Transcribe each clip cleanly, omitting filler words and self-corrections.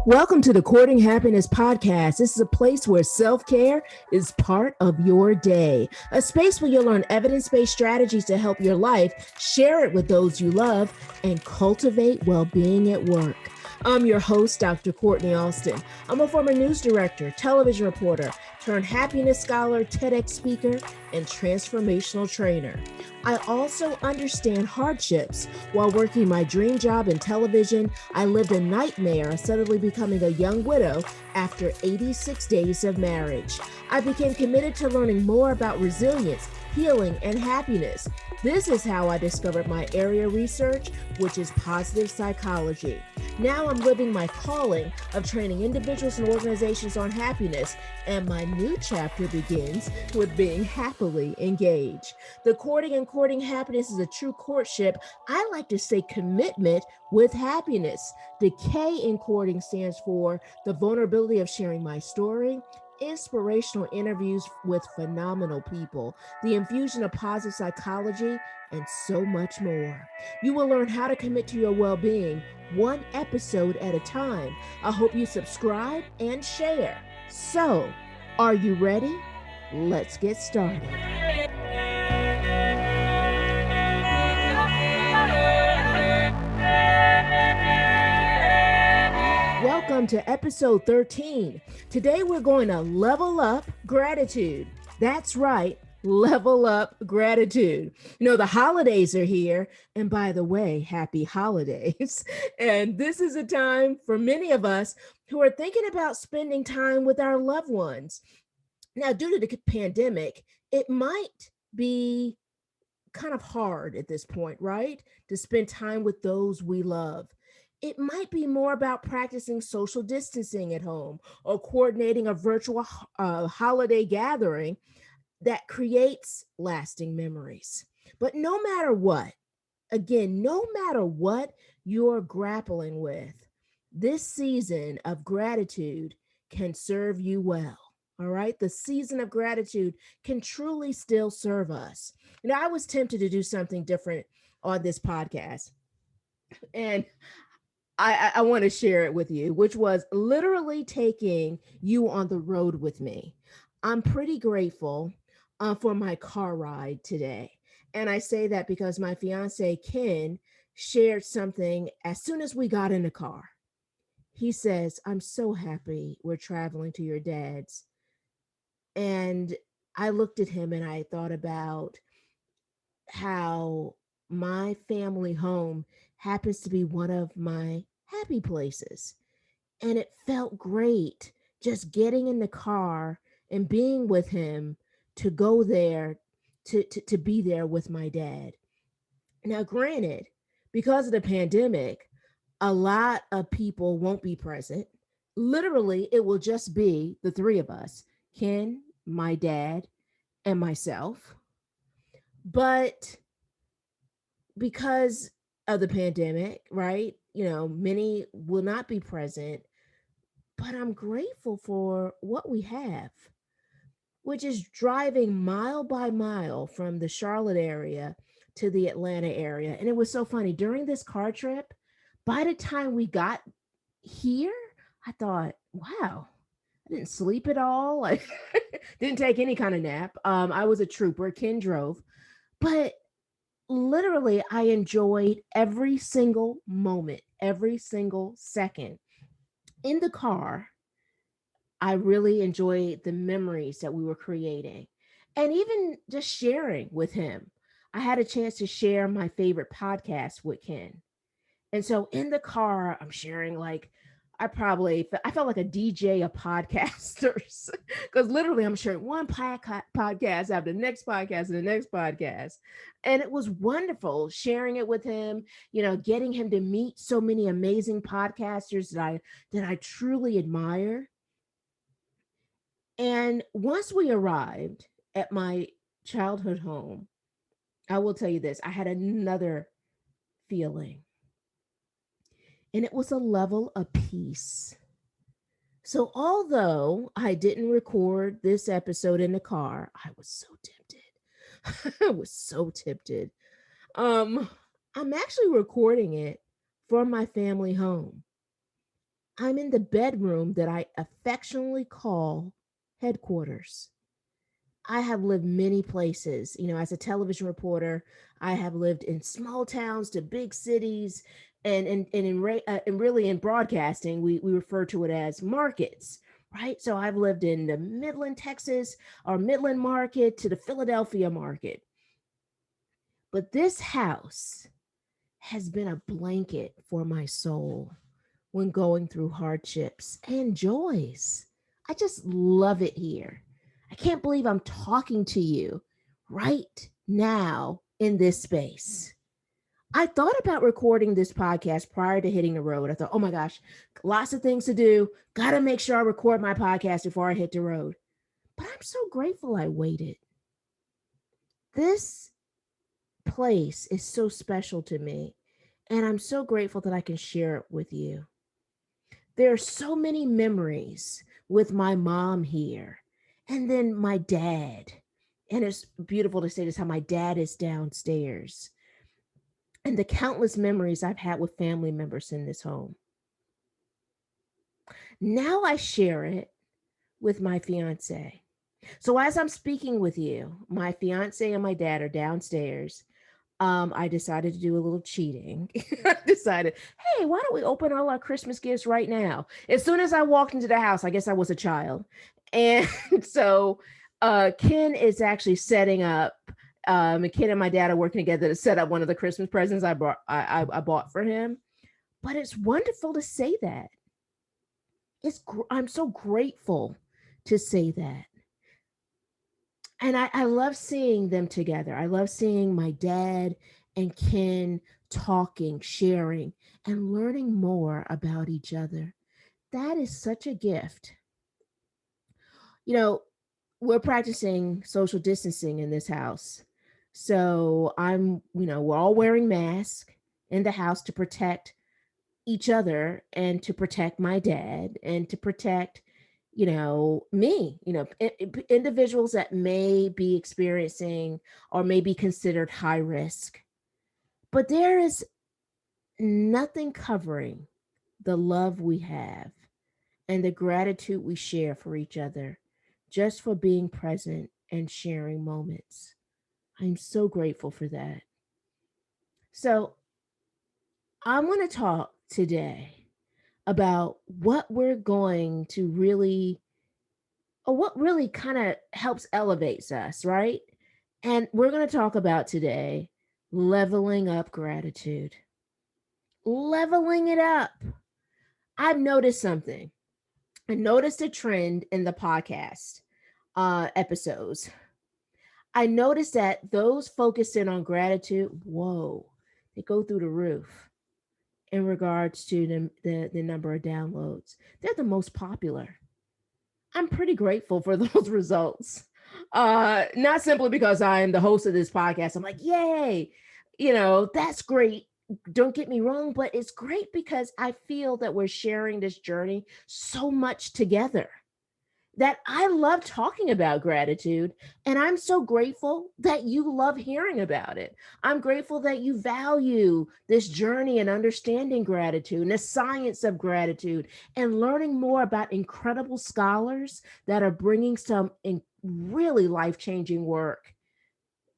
Welcome to the Courting Happiness podcast. This is a place where self-care is part of your day, a space where you'll learn evidence-based strategies to help your life, share it with those you love, and cultivate well-being at work. I'm your host, Dr. Kortni Alston. I'm a former news director, television reporter, turned happiness scholar, TEDx speaker, and transformational trainer. I also understand hardships. While working my dream job in television, I lived a nightmare of suddenly becoming a young widow after 86 days of marriage. I became committed to learning more about resilience, healing, and happiness. This is how I discovered my area of research, which is positive psychology. Now I'm living my calling of training individuals and organizations on happiness, and my new chapter begins with being happily engaged. The courting happiness is a true courtship. I like to say commitment with happiness. The K in courting stands for the vulnerability of sharing my story, inspirational interviews with phenomenal people, the infusion of positive psychology, and so much more. You will learn how to commit to your well-being one episode at a time. I hope you subscribe and share. So, are you ready? Let's get started. Welcome to episode 13. Today we're going to level up gratitude. That's right, level up gratitude. You know, the holidays are here. And by the way, happy holidays. And this is a time for many of us who are thinking about spending time with our loved ones. Now, due to the pandemic, it might be kind of hard at this point, right? To spend time with those we love. It might be more about practicing social distancing at home or coordinating a virtual holiday gathering that creates lasting memories. But no matter what, again, no matter what you're grappling with, this season of gratitude can serve you well. All right. The season of gratitude can truly still serve us. You know, I was tempted to do something different on this podcast. And I want to share it with you, which was literally taking you on the road with me. I'm pretty grateful for my car ride today. And I say that because my fiance, Ken, shared something as soon as we got in the car. He says, I'm so happy we're traveling to your dad's. And I looked at him and I thought about how my family home happens to be one of my happy places. And it felt great just getting in the car and being with him to go there, to be there with my dad. Now, granted, because of the pandemic, a lot of people won't be present. Literally, it will just be the three of us, Ken, my dad, and myself. But because of the pandemic, right? You know, many will not be present, but I'm grateful for what we have, which is driving mile by mile from the Charlotte area to the Atlanta area. And it was so funny during this car trip, by the time we got here, I thought, wow, I didn't sleep at all. I didn't take any kind of nap. I was a trooper. Ken drove, but literally, I enjoyed every single moment, every single second in the car. I really enjoyed the memories that we were creating and even just sharing with him. I had a chance to share my favorite podcast with Ken. And so in the car, I'm sharing like I felt like a DJ of podcasters because literally I'm sharing one podcast after the next podcast and the next podcast. And it was wonderful sharing it with him, you know, getting him to meet so many amazing podcasters that I truly admire. And once we arrived at my childhood home, I will tell you this, I had another feeling, and it was a level of peace. So, although I didn't record this episode in the car, I was so tempted. I was so tempted. Um, I'm actually recording it from my family home. I'm in the bedroom that I affectionately call headquarters. I have lived many places. As a television reporter, I have lived in small towns to big cities, and really in broadcasting, we refer to it as markets, right? So I've lived in the Midland, Texas, or Midland market to the Philadelphia market. But this house has been a blanket for my soul when going through hardships and joys. I just love it here. I can't believe I'm talking to you right now in this space. I thought about recording this podcast prior to hitting the road. I thought, oh my gosh, lots of things to do. Got to make sure I record my podcast before I hit the road. But I'm so grateful I waited. This place is so special to me, and I'm so grateful that I can share it with you. There are so many memories with my mom here, and then my dad. And it's beautiful to say this, how my dad is downstairs, and the countless memories I've had with family members in this home. Now I share it with my fiance. So as I'm speaking with you, my fiance and my dad are downstairs. I decided to do a little cheating. I decided, hey, why don't we open all our Christmas gifts right now? As soon as I walked into the house, I guess I was a child. And so Ken is actually setting up, and Ken and my dad are working together to set up one of the Christmas presents I bought for him. But it's wonderful to say that. I'm so grateful to say that. And I love seeing them together. I love seeing my dad and Ken talking, sharing, and learning more about each other. That is such a gift. You know, we're practicing social distancing in this house. So we're all wearing masks in the house to protect each other and to protect my dad and to protect me, individuals that may be experiencing or may be considered high risk. But there is nothing covering the love we have and the gratitude we share for each other just for being present and sharing moments. I'm so grateful for that. So, I'm going to talk today about what really kind of helps elevates us, right? And we're going to talk about today leveling up gratitude. Leveling it up. I've noticed something. I noticed a trend in the podcast episodes. I noticed that those focusing on gratitude, whoa, they go through the roof in regards to the number of downloads. They're the most popular. I'm pretty grateful for those results. Not simply because I'm the host of this podcast. I'm like, yay, that's great. Don't get me wrong, but it's great because I feel that we're sharing this journey so much together that I love talking about gratitude. And I'm so grateful that you love hearing about it. I'm grateful that you value this journey and understanding gratitude and the science of gratitude and learning more about incredible scholars that are bringing some really life-changing work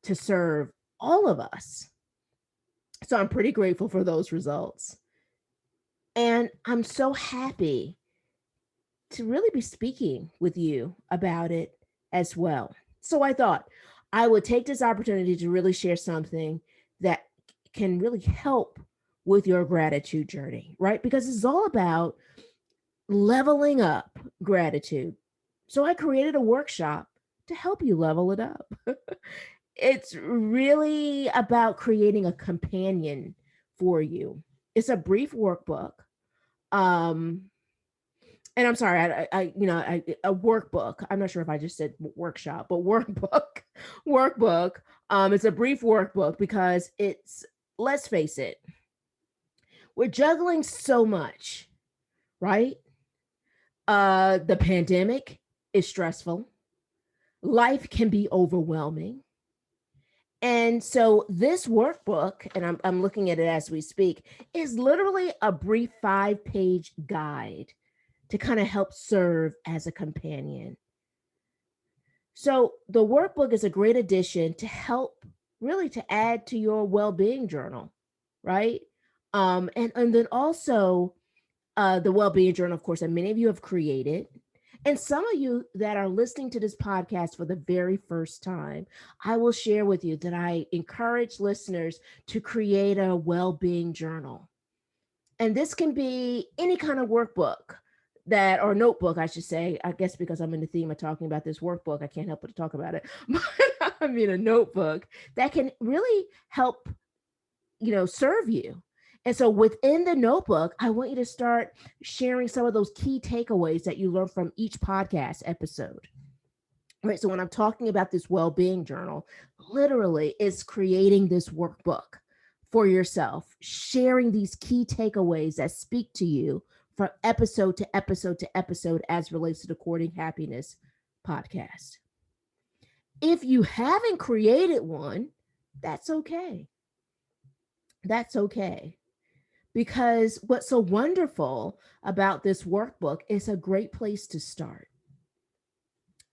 to serve all of us. So I'm pretty grateful for those results. And I'm so happy to really be speaking with you about it as well. So I thought I would take this opportunity to really share something that can really help with your gratitude journey, right? Because it's all about leveling up gratitude. So I created a workshop to help you level it up. It's really about creating a companion for you. It's a brief workbook. Um, and I'm sorry, a workbook. I'm not sure if I just said workshop, but workbook, workbook. It's a brief workbook because let's face it, we're juggling so much, right? The pandemic is stressful. Life can be overwhelming. And so this workbook, and I'm looking at it as we speak, is literally a brief 5-page guide to kind of help serve as a companion. So the workbook is a great addition to help really to add to your well-being journal, right? And then also the well-being journal, of course, that many of you have created. And some of you that are listening to this podcast for the very first time, I will share with you that I encourage listeners to create a well-being journal. And this can be any kind of workbook that, or notebook, I should say. I guess because I'm in the theme of talking about this workbook, I can't help but to talk about it. But I mean, a notebook that can really help, serve you. And so within the notebook, I want you to start sharing some of those key takeaways that you learn from each podcast episode. Right. So when I'm talking about this well-being journal, literally it's creating this workbook for yourself, sharing these key takeaways that speak to you from episode to episode to episode as relates to the Courting Happiness podcast. If you haven't created one, that's okay. That's okay. Because what's so wonderful about this workbook is a great place to start.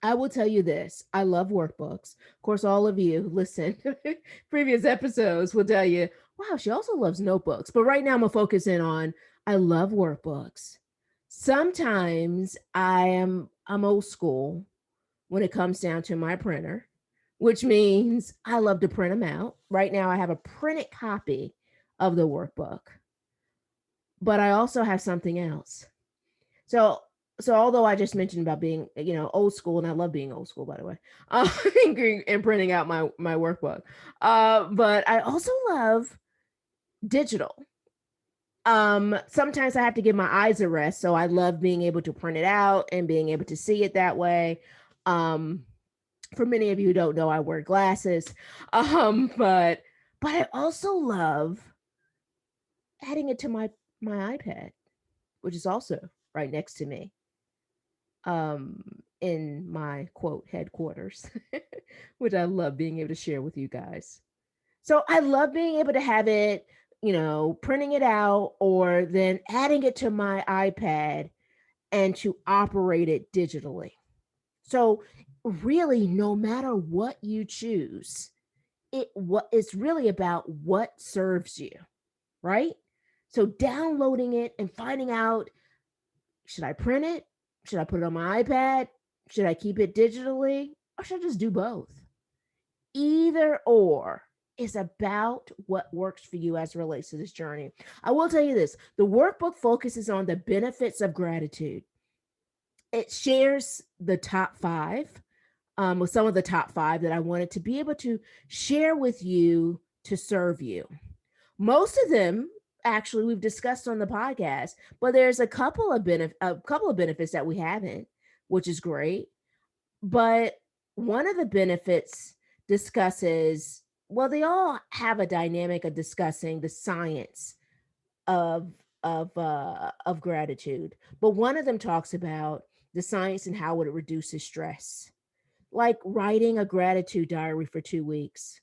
I will tell you this. I love workbooks. Of course, all of you listen, previous episodes will tell you, wow, she also loves notebooks. But right now I'm gonna focus in on I love workbooks. Sometimes I'm old school when it comes down to my printer, which means I love to print them out. Right now I have a printed copy of the workbook, but I also have something else. So so although I just mentioned about being, old school, and I love being old school, by the way, and printing out my workbook, but I also love digital. Sometimes I have to give my eyes a rest, so I love being able to print it out and being able to see it that way. Um, for many of you who don't know, I wear glasses, but I also love adding it to my iPad, which is also right next to me, in my quote headquarters, which I love being able to share with you guys. So I love being able to have it, printing it out or then adding it to my iPad and to operate it digitally. So really, no matter what you choose, it's really about what serves you, right? So downloading it and finding out, should I print it? Should I put it on my iPad? Should I keep it digitally? Or should I just do both? Either or is about what works for you as it relates to this journey. I will tell you this, the workbook focuses on the benefits of gratitude. It shares the top five, with some of the top five that I wanted to be able to share with you to serve you. Most of them actually we've discussed on the podcast, but there's a couple of benefits that we haven't, which is great. But one of the benefits discusses, well, they all have a dynamic of discussing the science of of gratitude. But one of them talks about the science and how it reduces stress, like writing a gratitude diary for 2 weeks,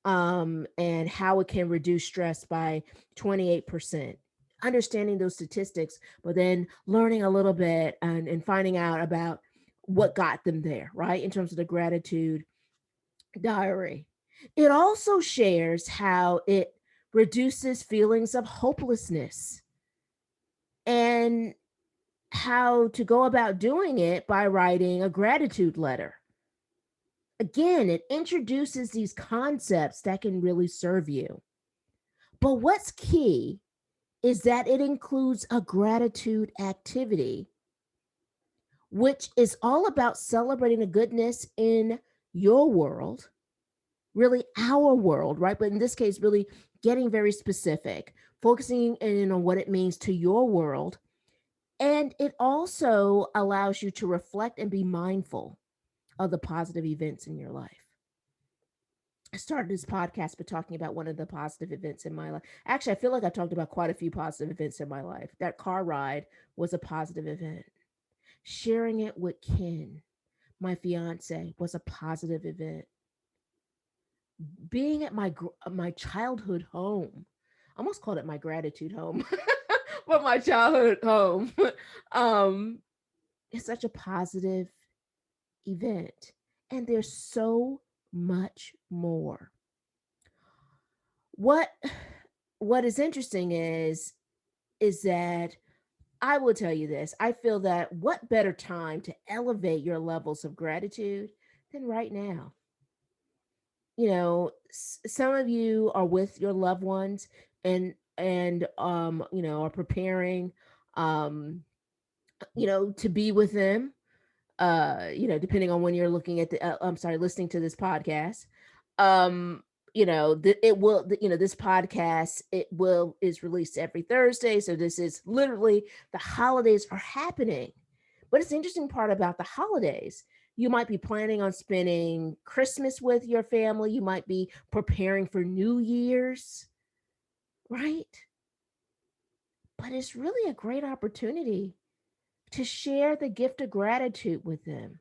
and how it can reduce stress by 28%. Understanding those statistics, but then learning a little bit and finding out about what got them there, right? In terms of the gratitude diary. It also shares how it reduces feelings of hopelessness and how to go about doing it by writing a gratitude letter. Again, it introduces these concepts that can really serve you. But what's key is that it includes a gratitude activity, which is all about celebrating the goodness in your world, really our world, right? But in this case, really getting very specific, focusing in on what it means to your world. And it also allows you to reflect and be mindful of the positive events in your life. I started this podcast by talking about one of the positive events in my life. Actually, I feel like I talked about quite a few positive events in my life. That car ride was a positive event. Sharing it with Ken, my fiance, was a positive event. being at my childhood home. I almost called it my gratitude home, but my childhood home. um, it's such a positive event, and there's so much more. What what is interesting is that I will tell you this. I feel that what better time to elevate your levels of gratitude than right now? Some of you are with your loved ones and are preparing um to be with them, depending on when you're looking at the I'm sorry, listening to this podcast. um it will this podcast, it will is released every Thursday, so this is literally, the holidays are happening. But it's the interesting part about the holidays, you might be planning on spending Christmas with your family, you might be preparing for New Year's, right? But it's really a great opportunity to share the gift of gratitude with them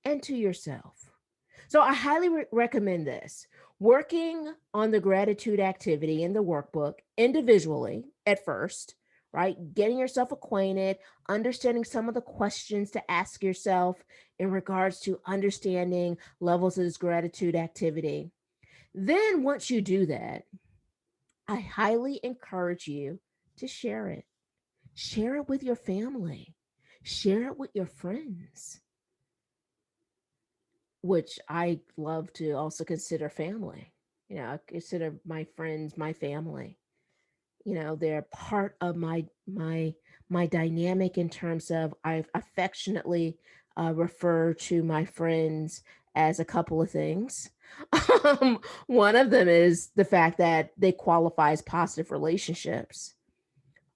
and to yourself. So I highly recommend this. Working on the gratitude activity in the workbook individually at first, right? Getting yourself acquainted, understanding some of the questions to ask yourself in regards to understanding levels of this gratitude activity. Then, once you do that, I highly encourage you to share it. Share it with your family, share it with your friends, which I love to also consider family. I consider my friends my family. They're part of my dynamic, in terms of I affectionately refer to my friends as a couple of things. One of them is the fact that they qualify as positive relationships.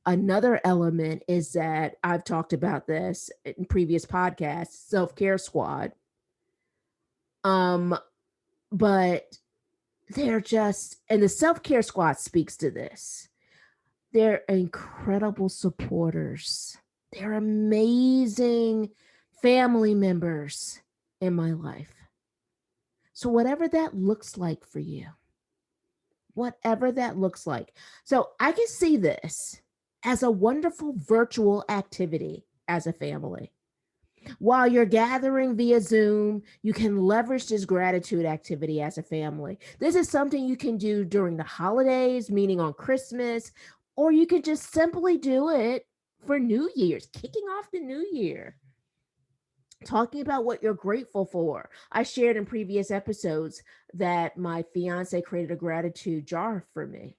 Another element is that I've talked about this in previous podcasts, self-care squad. Um, but they're just, and the self-care squad speaks to this. They're incredible supporters. They're amazing family members in my life. So whatever that looks like for you, whatever that looks like. So I can see this as a wonderful virtual activity as a family. While you're gathering via Zoom, you can leverage this gratitude activity as a family. This is something you can do during the holidays, meaning on Christmas, or you can just simply do it for New Year's, kicking off the new year, talking about what you're grateful for. I shared in previous episodes that my fiance created a gratitude jar for me.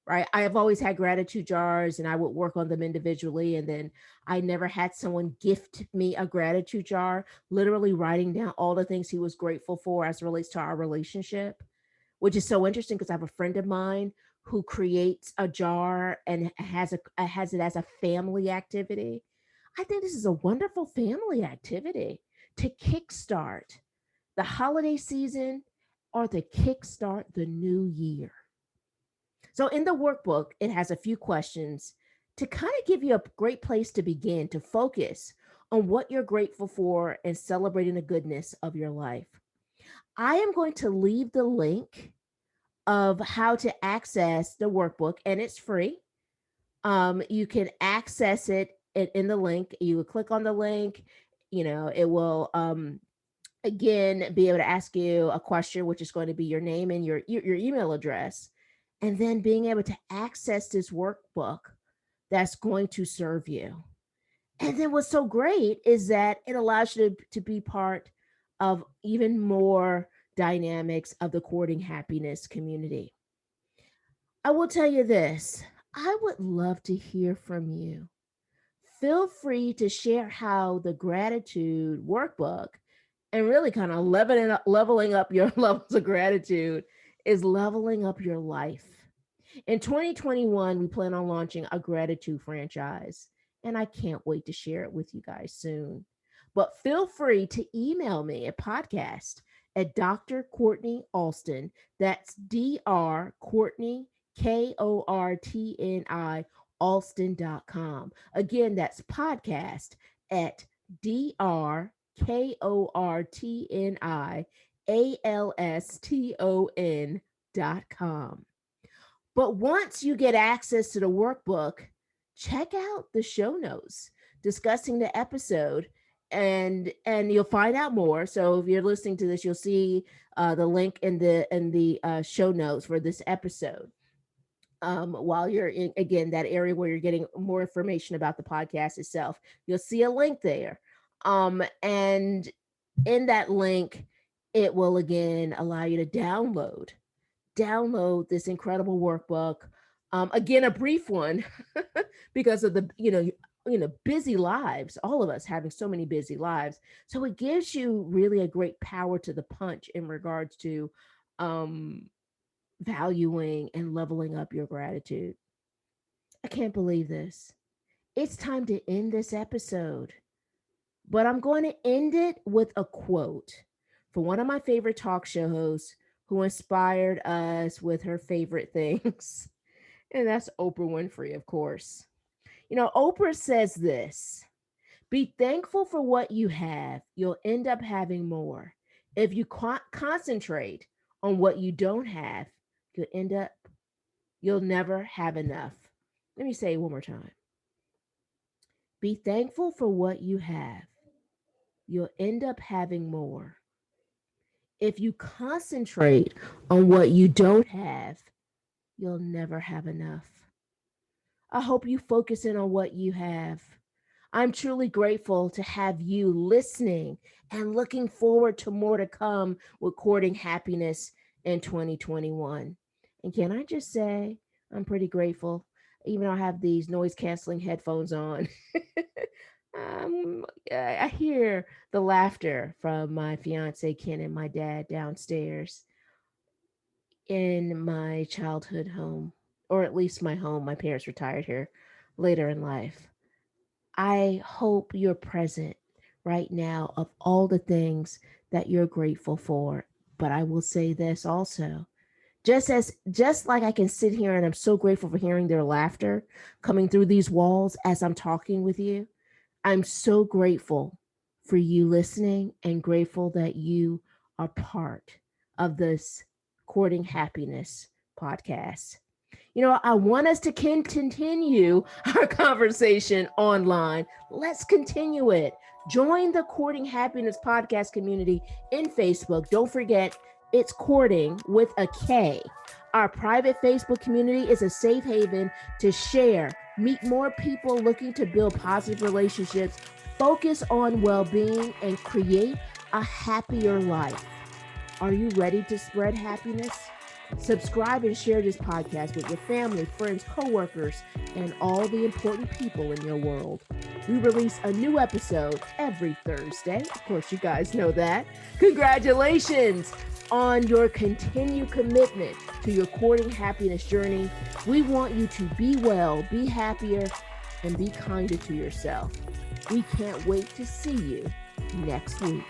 Right. I have always had gratitude jars and I would work on them individually. And then I never had someone gift me a gratitude jar, literally writing down all the things he was grateful for as it relates to our relationship, which is so interesting because I have a friend of mine who creates a jar and has it as a family activity. I think this is a wonderful family activity to kickstart the holiday season or to kickstart the new year. So in the workbook, it has a few questions to kind of give you a great place to begin to focus on what you're grateful for and celebrating the goodness of your life. I am going to leave the link of how to access the workbook, and it's free. You can access it in the link. You would click on the link. It will again be able to ask you a question, which is going to be your name and your email address, and then being able to access this workbook that's going to serve you. And then what's so great is that it allows you to be part of even more dynamics of the Courting Happiness community. I will tell you this, I would love to hear from you. Feel free to share how the gratitude workbook, and really kind of leveling up your levels of gratitude, is leveling up your life. In 2021, we plan on launching a gratitude franchise, and I can't wait to share it with you guys soon. But feel free to email me at podcast at Dr. Kortni Alston. That's Dr. Kortni, Kortni, Alston.com. Again, that's podcast at Dr. Kortni, alston.com. But once you get access to the workbook, check out the show notes discussing the episode, and you'll find out more. So if you're listening to this, you'll see the link in the show notes for this episode. While you're in, again, that area where you're getting more information about the podcast itself, you'll see a link there. And in that link, it will again allow you to download this incredible workbook. Again, a brief one because of the busy lives, all of us having so many busy lives. So it gives you really a great power to the punch in regards to valuing and leveling up your gratitude. I can't believe this. It's time to end this episode, but I'm going to end it with a quote from one of my favorite talk show hosts who inspired us with her favorite things. And that's Oprah Winfrey, of course. Oprah says this: be thankful for what you have. You'll end up having more. If you concentrate on what you don't have, you'll never have enough. Let me say it one more time. Be thankful for what you have. You'll end up having more. If you concentrate on what you don't have, you'll never have enough. I hope you focus in on what you have. I'm truly grateful to have you listening and looking forward to more to come with Courting Happiness in 2021. And can I just say, I'm pretty grateful, even though I have these noise canceling headphones on. I hear the laughter from my fiance, Ken, and my dad downstairs in my childhood home, or at least my home. My parents retired here later in life. I hope you're present right now of all the things that you're grateful for. But I will say this also, just like I can sit here and I'm so grateful for hearing their laughter coming through these walls as I'm talking with you, I'm so grateful for you listening and grateful that you are part of this Courting Happiness podcast. I want us to continue our conversation online. Let's continue it. Join the Courting Happiness podcast community in Facebook. Don't forget, it's Courting with a K. Our private Facebook community is a safe haven to share, meet more people looking to build positive relationships, focus on well-being, and create a happier life. Are you ready to spread happiness? Subscribe and share this podcast with your family, friends, coworkers, and all the important people in your world. We release a new episode every Thursday. Of course, you guys know that. Congratulations on your continued commitment to your Courting Happiness journey. We want you to be well, be happier, and be kinder to yourself. We can't wait to see you next week.